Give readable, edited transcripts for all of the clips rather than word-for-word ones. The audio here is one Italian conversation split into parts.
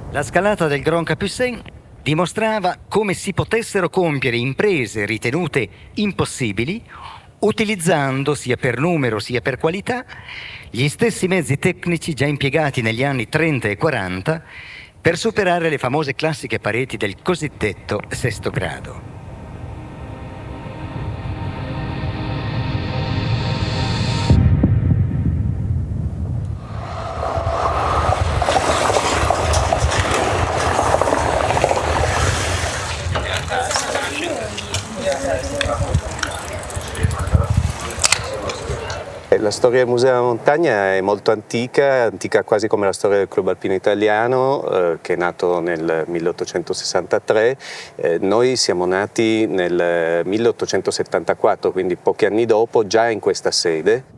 La scalata del Grand Capucin dimostrava come si potessero compiere imprese ritenute impossibili utilizzando, sia per numero sia per qualità, gli stessi mezzi tecnici già impiegati negli anni 30 e 40 per superare le famose classiche pareti del cosiddetto sesto grado. La storia del Museo della Montagna è molto antica quasi come la storia del Club Alpino Italiano, che è nato nel 1863. Noi siamo nati nel 1874, quindi pochi anni dopo, già in questa sede.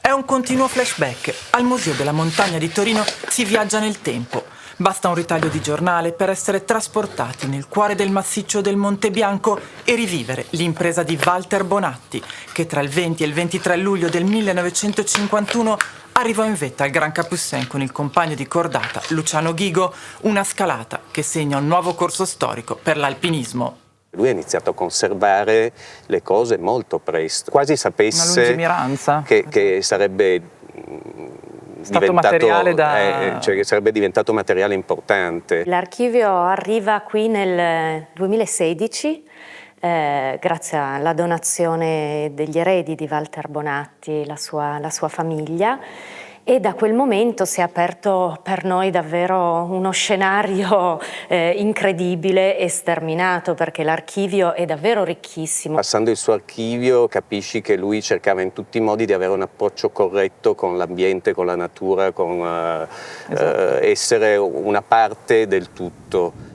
È un continuo flashback. Al Museo della Montagna di Torino si viaggia nel tempo. Basta un ritaglio di giornale per essere trasportati nel cuore del massiccio del Monte Bianco e rivivere l'impresa di Walter Bonatti, che tra il 20 e il 23 luglio del 1951 arrivò in vetta al Grand Capucin con il compagno di cordata Luciano Ghigo, una scalata che segna un nuovo corso storico per l'alpinismo. Lui ha iniziato a conservare le cose molto presto, quasi sapesse che sarebbe stato materiale cioè che sarebbe diventato materiale importante. L'archivio arriva qui nel 2016 grazie alla donazione degli eredi di Walter Bonatti, la sua famiglia, e da quel momento si è aperto per noi davvero uno scenario incredibile e sterminato, perché l'archivio è davvero ricchissimo. Passando il suo archivio capisci che lui cercava in tutti i modi di avere un approccio corretto con l'ambiente, con la natura, con essere una parte del tutto.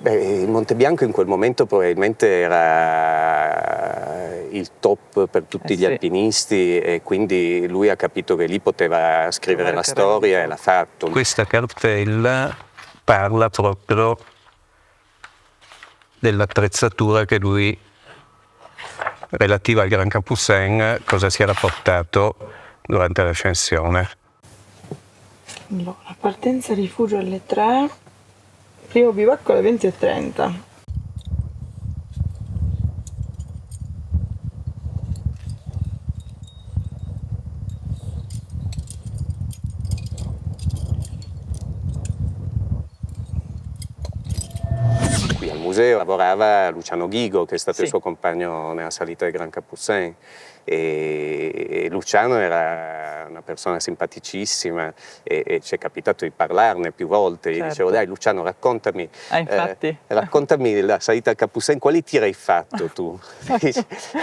Il Monte Bianco in quel momento probabilmente era il top per tutti gli alpinisti, e quindi lui ha capito che lì poteva scrivere la storia e l'ha fatto. Questa cartella parla proprio dell'attrezzatura che lui, relativa al Grand Capucin, cosa si era portato durante l'ascensione. Allora, partenza rifugio alle 3. Primo bivacco alle 20:30. Qui al museo lavorava Luciano Ghigo, che è stato Sì. il suo compagno nella salita del Grand Capucin, e Luciano era una persona simpaticissima e ci è capitato di parlarne più volte. Gli dicevo: dai Luciano, raccontami raccontami la salita al Capucin, quali tiri hai fatto tu?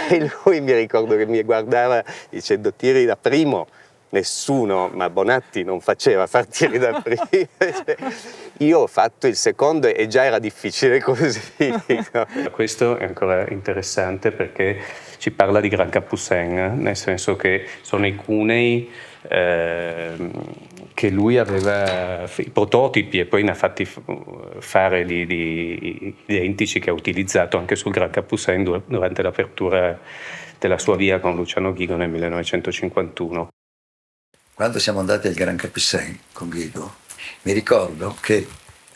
E lui, mi ricordo che mi guardava dicendo: tiri da primo. Nessuno, ma Bonatti non faceva far tiri da prima. Io ho fatto il secondo e già era difficile così. No? Questo è ancora interessante perché ci parla di Grand Capucin, nel senso che sono i cunei che lui aveva, i prototipi, e poi ne ha fatti fare di identici che ha utilizzato anche sul Grand Capucin durante l'apertura della sua via con Luciano Ghigo nel 1951. Quando siamo andati al Grand Capucin con Ghigo, mi ricordo che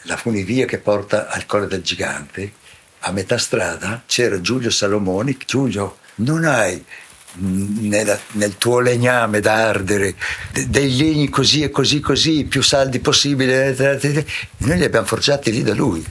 la funivia che porta al Colle del Gigante, a metà strada c'era Giulio Salomoni. Giulio, non hai nel tuo legname da ardere dei legni così e così così, più saldi possibile? Noi li abbiamo forgiati lì da lui.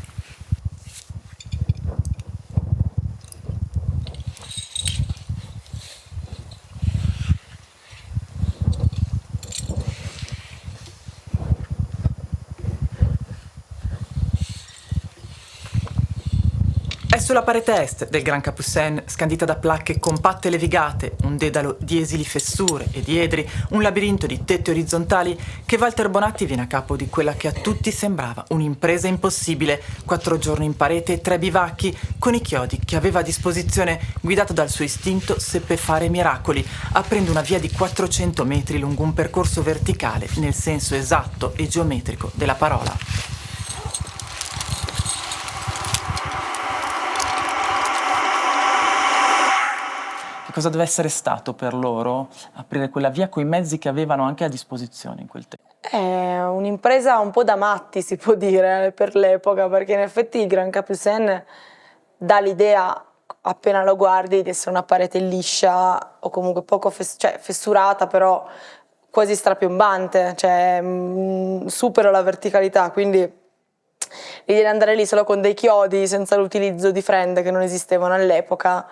È sulla parete est del Grand Capucines, scandita da placche compatte e levigate, un dedalo di esili fessure e di edri, un labirinto di tetti orizzontali, che Walter Bonatti viene a capo di quella che a tutti sembrava un'impresa impossibile. 4 giorni in parete e 3 bivacchi, con i chiodi che aveva a disposizione, guidato dal suo istinto, seppe fare miracoli, aprendo una via di 400 metri lungo un percorso verticale nel senso esatto e geometrico della parola. Che cosa deve essere stato per loro aprire quella via coi mezzi che avevano anche a disposizione in quel tempo? È un'impresa un po' da matti, si può dire, per l'epoca, perché in effetti il Grand Capucines dà l'idea, appena lo guardi, di essere una parete liscia o comunque poco fessurata, però quasi strapiombante, cioè supera la verticalità, quindi l'idea di andare lì solo con dei chiodi, senza l'utilizzo di frende che non esistevano all'epoca,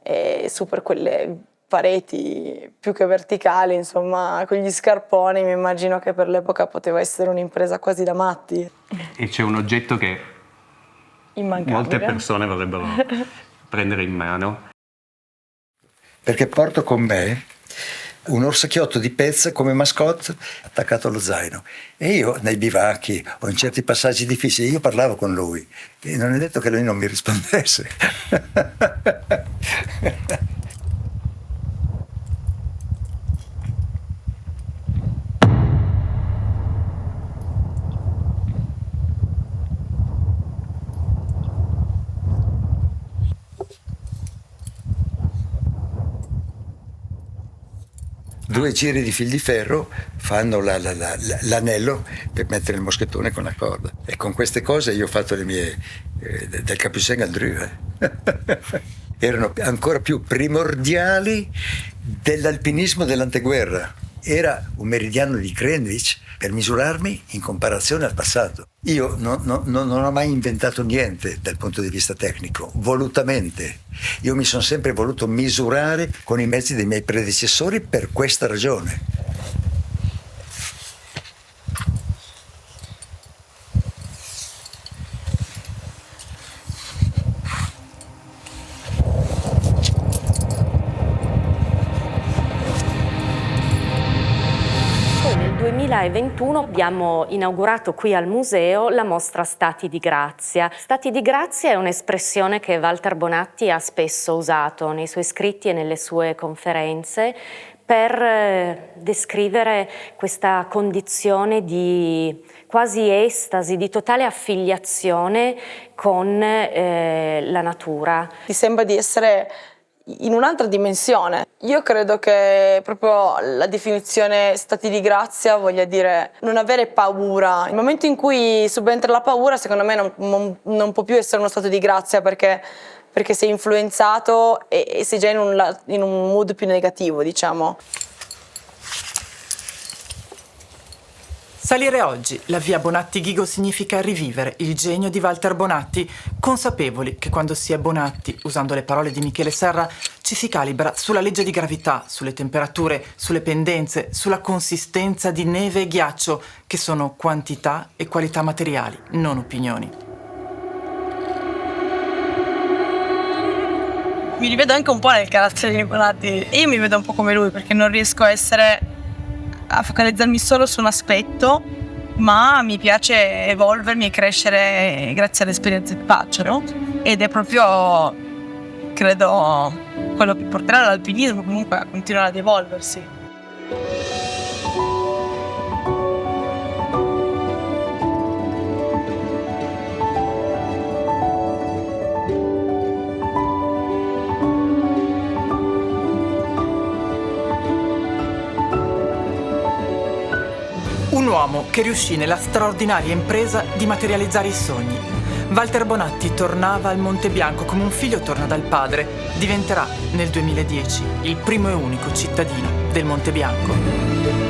e su per quelle pareti più che verticali, insomma, con gli scarponi, mi immagino che per l'epoca poteva essere un'impresa quasi da matti. E c'è un oggetto che molte persone vorrebbero prendere in mano. Perché porto con me un orsacchiotto di pezza come mascotte attaccato allo zaino, e io nei bivacchi o in certi passaggi difficili io parlavo con lui e non è detto che lui non mi rispondesse. Due giri di fil di ferro fanno l'anello per mettere il moschettone con la corda, e con queste cose io ho fatto le mie del Capucines al Dru. Erano ancora più primordiali dell'alpinismo dell'anteguerra. Era un meridiano di Greenwich per misurarmi in comparazione al passato. Io non ho mai inventato niente dal punto di vista tecnico, volutamente. Io mi sono sempre voluto misurare con i mezzi dei miei predecessori per questa ragione. Nel 2021 abbiamo inaugurato qui al museo la mostra Stati di Grazia. Stati di Grazia è un'espressione che Walter Bonatti ha spesso usato nei suoi scritti e nelle sue conferenze per descrivere questa condizione di quasi estasi, di totale affiliazione con la natura. Ti sembra di essere in un'altra dimensione. Io credo che proprio la definizione stati di grazia voglia dire non avere paura. Il momento in cui subentra la paura, secondo me non può più essere uno stato di grazia, perché sei influenzato e sei già in un mood più negativo, diciamo. Salire oggi la via Bonatti-Ghigo significa rivivere il genio di Walter Bonatti, consapevoli che quando si è Bonatti, usando le parole di Michele Serra, ci si calibra sulla legge di gravità, sulle temperature, sulle pendenze, sulla consistenza di neve e ghiaccio, che sono quantità e qualità materiali, non opinioni. Mi rivedo anche un po' nel carattere di Bonatti. Io mi vedo un po' come lui, perché non riesco a focalizzarmi solo su un aspetto, ma mi piace evolvermi e crescere grazie alle esperienze che faccio, no? Ed è proprio, credo, quello che porterà l'alpinismo comunque a continuare ad evolversi. Un uomo che riuscì nella straordinaria impresa di materializzare i sogni. Walter Bonatti tornava al Monte Bianco come un figlio torna dal padre. Diventerà nel 2010 il primo e unico cittadino del Monte Bianco.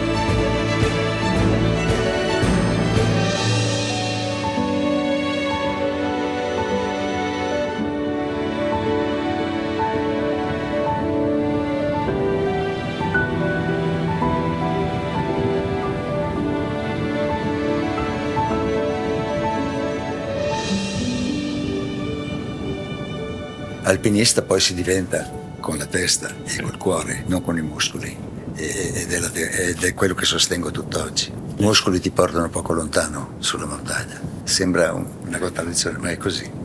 Alpinista poi si diventa con la testa e col cuore, non con i muscoli. Ed è quello che sostengo tutt'oggi. I muscoli ti portano poco lontano sulla montagna. Sembra una contraddizione, ma è così.